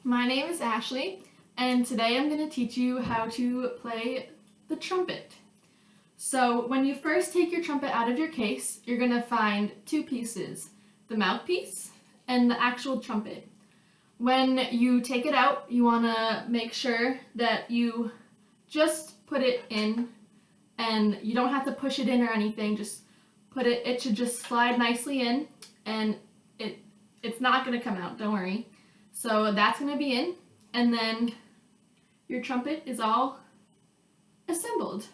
My name is Ashley, and today I'm going to teach you how to play the trumpet. So when you first take your trumpet out of your case, you're going to find two pieces, the mouthpiece and the actual trumpet. When you take it out, you want to make sure that you just put it in, and you don't have to push it in or anything, just put it, it should just slide nicely in, and it's not going to come out, don't worry. So that's going to be in, and then your trumpet is all assembled.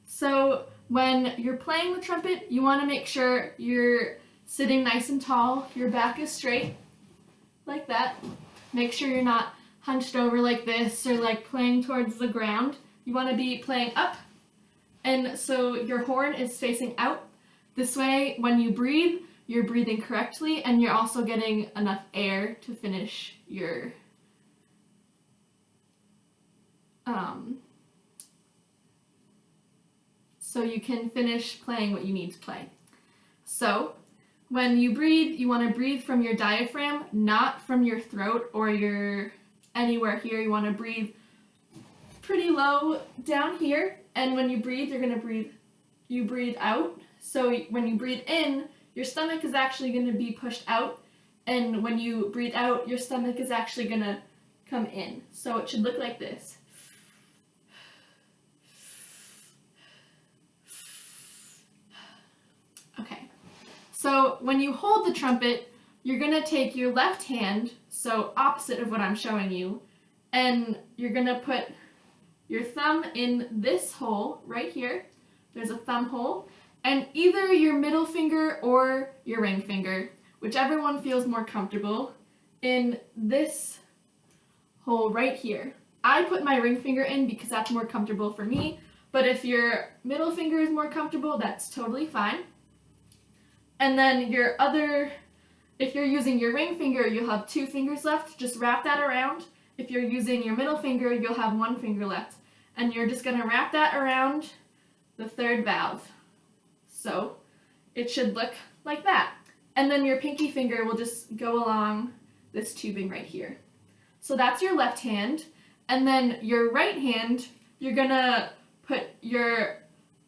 So when you're playing the trumpet, you want to make sure you're sitting nice and tall, your back is straight, like that. Make sure you're not hunched over like this or like playing towards the ground. You want to be playing up, and so your horn is facing out. This way, when you breathe, you're breathing correctly, and you're also getting enough air to finish your so you can finish playing what you need to play. So when you breathe, you want to breathe from your diaphragm, not from your throat or your anywhere here. You want to breathe pretty low down here, and when you breathe, you breathe out. So when you breathe in, your stomach is actually going to be pushed out, and when you breathe out, your stomach is actually going to come in. So it should look like this. Okay, so when you hold the trumpet, you're going to take your left hand, so opposite of what I'm showing you, and you're going to put your thumb in this hole right here. There's a thumb hole, and either your middle finger or your ring finger, whichever one feels more comfortable, in this hole right here. I put my ring finger in because that's more comfortable for me, but if your middle finger is more comfortable, that's totally fine. And then if you're using your ring finger, you'll have two fingers left. Just wrap that around. If you're using your middle finger, you'll have one finger left. And you're just going to wrap that around the third valve. So it should look like that. And then your pinky finger will just go along this tubing right here. So that's your left hand. And then your right hand, you're going to put your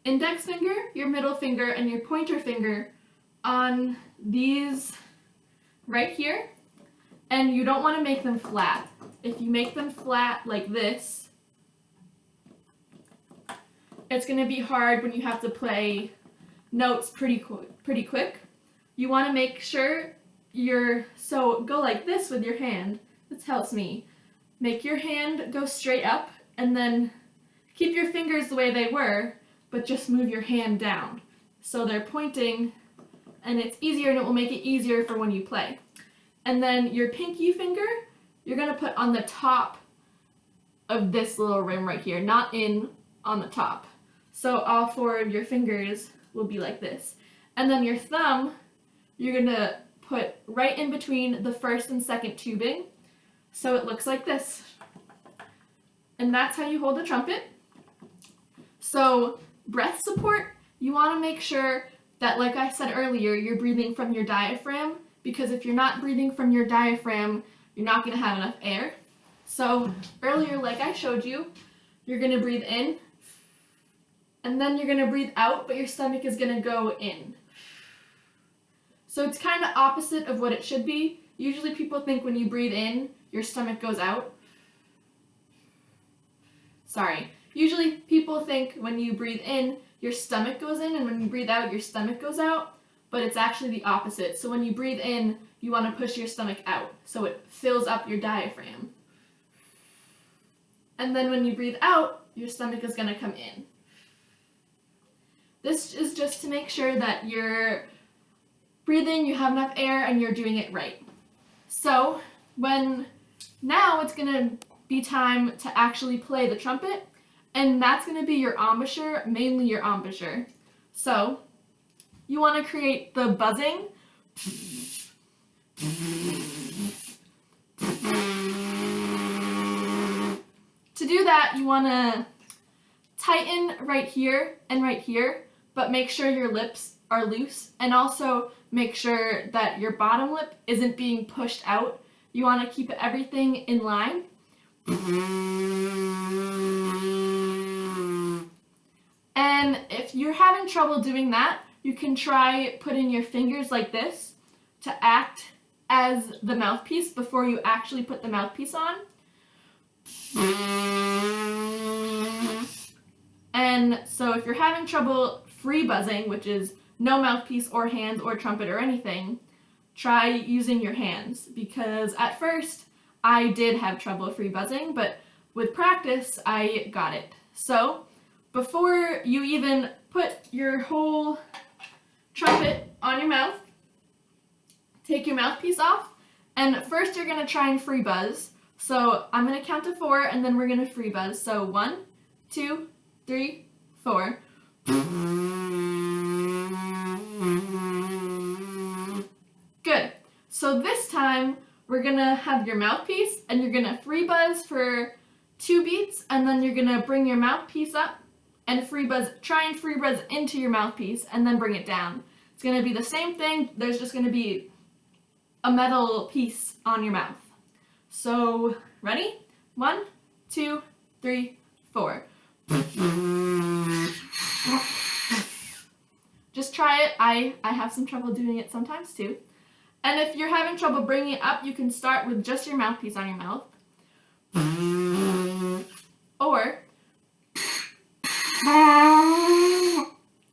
index finger, your middle finger, and your pointer finger on these right here. And you don't want to make them flat. If you make them flat like this, it's going to be hard when you have to play notes pretty quick. You want to make sure so go like this with your hand. This helps me. Make your hand go straight up, and then keep your fingers the way they were, but just move your hand down. So they're pointing, and it's easier, and it will make it easier for when you play. And then your pinky finger, you're going to put on the top of this little rim right here, not on the top. So all four of your fingers will be like this. And then your thumb, you're going to put right in between the first and second tubing, so it looks like this. And that's how you hold the trumpet. So breath support, you want to make sure that, like I said earlier, you're breathing from your diaphragm, because if you're not breathing from your diaphragm, you're not going to have enough air. So earlier, like I showed you, you're going to breathe in, and then you're going to breathe out, but your stomach is going to go in. So it's kind of opposite of what it should be. Usually people think when you breathe in, your stomach goes out. Sorry. Usually people think when you breathe in, your stomach goes in, and when you breathe out, your stomach goes out, but it's actually the opposite. So when you breathe in, you want to push your stomach out, so it fills up your diaphragm. And then when you breathe out, your stomach is going to come in. This is just to make sure that you're breathing, you have enough air, and you're doing it right. So now it's going to be time to actually play the trumpet, and that's going to be your embouchure, mainly your embouchure. So you want to create the buzzing. To do that, you want to tighten right here and right here, but make sure your lips are loose, and also make sure that your bottom lip isn't being pushed out. You want to keep everything in line. And if you're having trouble doing that, you can try putting your fingers like this to act as the mouthpiece before you actually put the mouthpiece on. And so if you're having trouble free buzzing, which is no mouthpiece or hands or trumpet or anything, try using your hands, because at first I did have trouble free buzzing, but with practice I got it. So before you even put your whole trumpet on your mouth, take your mouthpiece off, and first you're going to try and free buzz. So I'm going to count to 4 and then we're going to free buzz. So 1, 2, 3, 4. Good. So this time we're going to have your mouthpiece and you're going to free buzz for 2 beats, and then you're going to bring your mouthpiece up and free buzz, try and free buzz into your mouthpiece and then bring it down. It's going to be the same thing. There's just going to be a metal piece on your mouth. So, ready? 1, 2, 3, 4. Just try it. I have some trouble doing it sometimes too. And if you're having trouble bringing it up, you can start with just your mouthpiece on your mouth. Or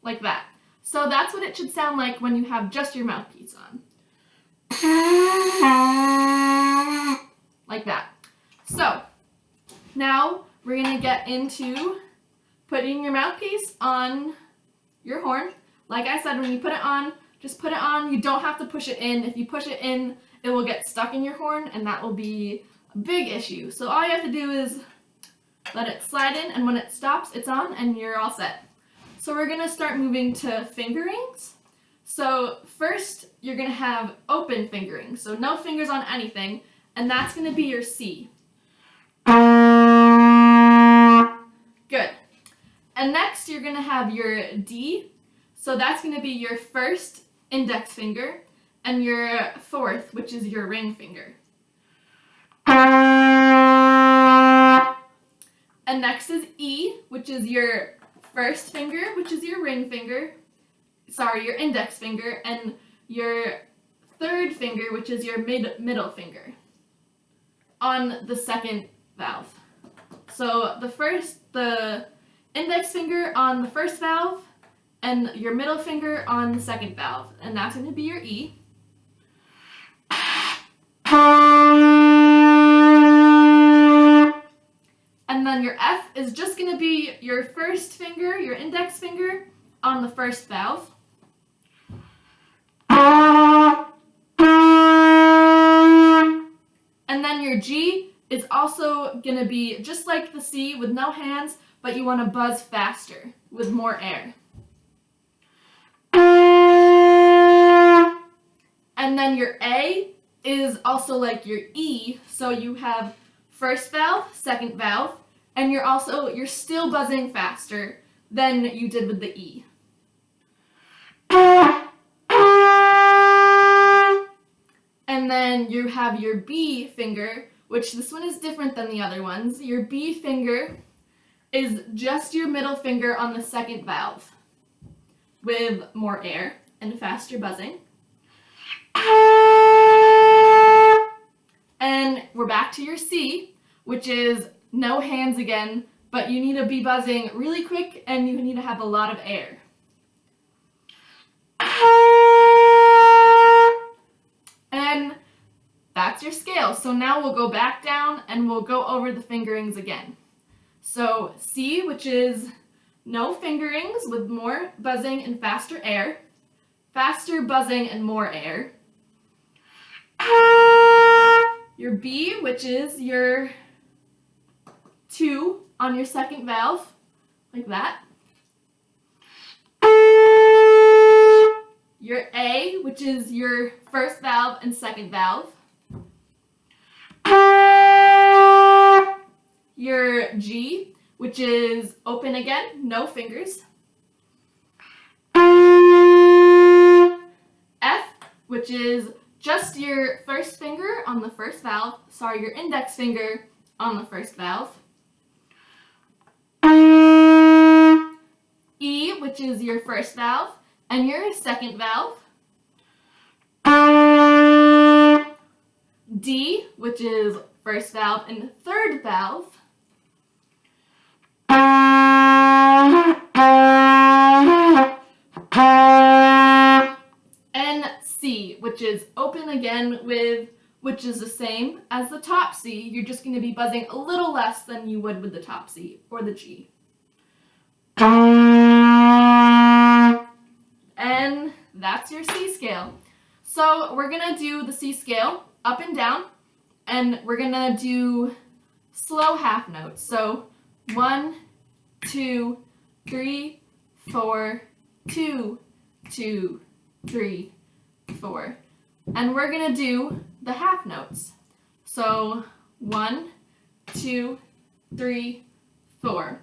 like that. So that's what it should sound like when you have just your mouthpiece on. Like that. So now we're going to get into putting your mouthpiece on your horn. Like I said, when you put it on, just put it on. You don't have to push it in. If you push it in, it will get stuck in your horn, and that will be a big issue. So all you have to do is let it slide in, and when it stops, it's on, and you're all set. So we're going to start moving to fingerings. So first, you're going to have open fingering, so no fingers on anything, and that's going to be your C. Good. And next, you're going to have your D, so that's going to be your first index finger, and your fourth, which is your ring finger. And next is E, which is your first finger, which is your ring finger. Sorry, your index finger, and your third finger, which is your middle finger on the second valve. So the index finger on the first valve and your middle finger on the second valve, and that's going to be your E. And then your F is just going to be your first finger, your index finger, on the first valve. And then your G is also going to be just like the C with no hands, but you want to buzz faster with more air. And then your A is also like your E, so you have first valve, second valve, and you're still buzzing faster than you did with the E. And then you have your B finger, which this one is different than the other ones. Your B finger is just your middle finger on the second valve with more air and faster buzzing. And we're back to your C, which is no hands again, but you need to be buzzing really quick and you need to have a lot of air. And that's your scale. So now we'll go back down and we'll go over the fingerings again. So C, which is no fingerings with more buzzing and faster air, faster buzzing and more air. Your B, which is your 2 on your second valve, like that. Your A, which is your first valve and second valve. Your G, which is open again, no fingers. F, which is just your first finger on the first valve, your index finger on the first valve. E, which is your first valve, and your second valve. D, which is first valve and third valve. And C, which is open again which is the same as the top C. You're just going to be buzzing a little less than you would with the top C or the G. And that's your C scale. So we're going to do the C scale up and down, and we're going to do slow half notes. So 1, 2, 3, 4, 2, 2, 3, 4. And we're going to do the half notes. So 1, 2, 3, 4.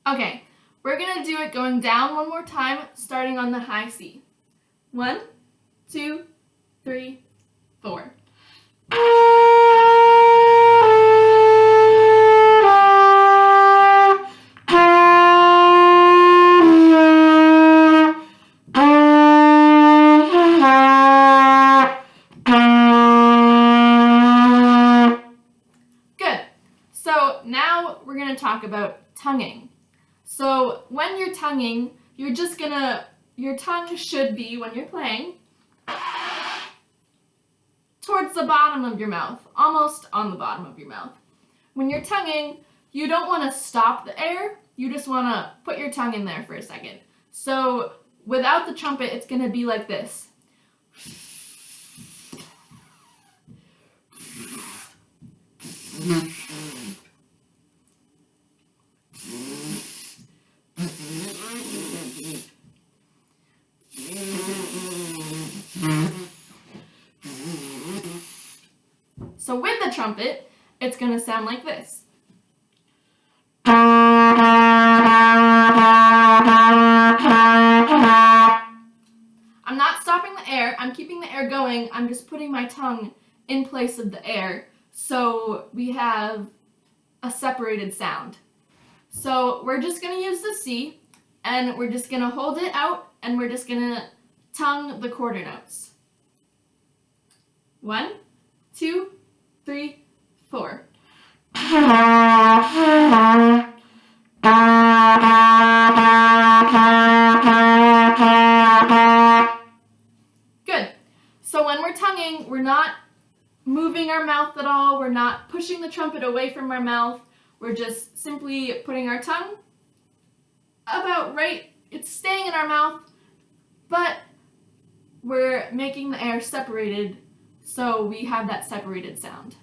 Okay, we're going to do it going down one more time, starting on the high C. 1, 2, 3, 4. Good. So now we're going to talk about tonguing. So when you're tonguing, your tongue should be, when you're playing, towards the bottom of your mouth, almost on the bottom of your mouth. When you're tonguing, you don't want to stop the air, you just want to put your tongue in there for a second. So without the trumpet, it's going to be like this. So with the trumpet, it's going to sound like this. I'm not stopping the air, I'm keeping the air going, I'm just putting my tongue in place of the air, so we have a separated sound. So we're just going to use the C, and we're just going to hold it out, and we're just going to tongue the quarter notes. 1, 2, 3, 4. Good. So when we're tonguing, we're not moving our mouth at all. We're not pushing the trumpet away from our mouth. We're just simply putting our tongue about right. It's staying in our mouth, but we're making the air separated, so we have that separated sound.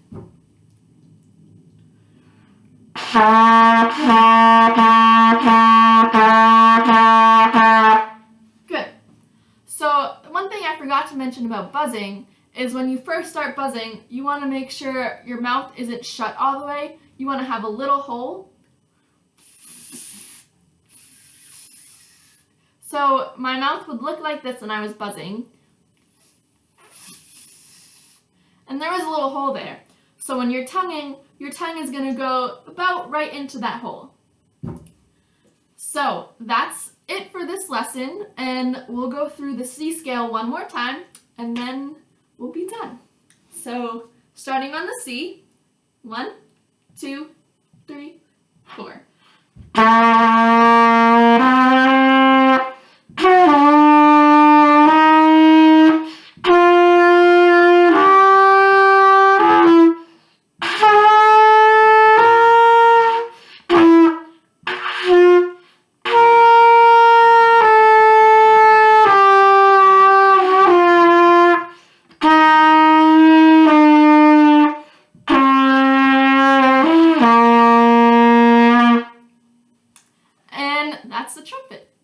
Good. So one thing I forgot to mention about buzzing is when you first start buzzing, you want to make sure your mouth isn't shut all the way. You want to have a little hole. So my mouth would look like this when I was buzzing. And there was a little hole there. So when you're tonguing, your tongue is going to go about right into that hole. So that's it for this lesson, and we'll go through the C scale one more time, and then we'll be done. So starting on the C, 1, 2, 3, 4. that's the trumpet.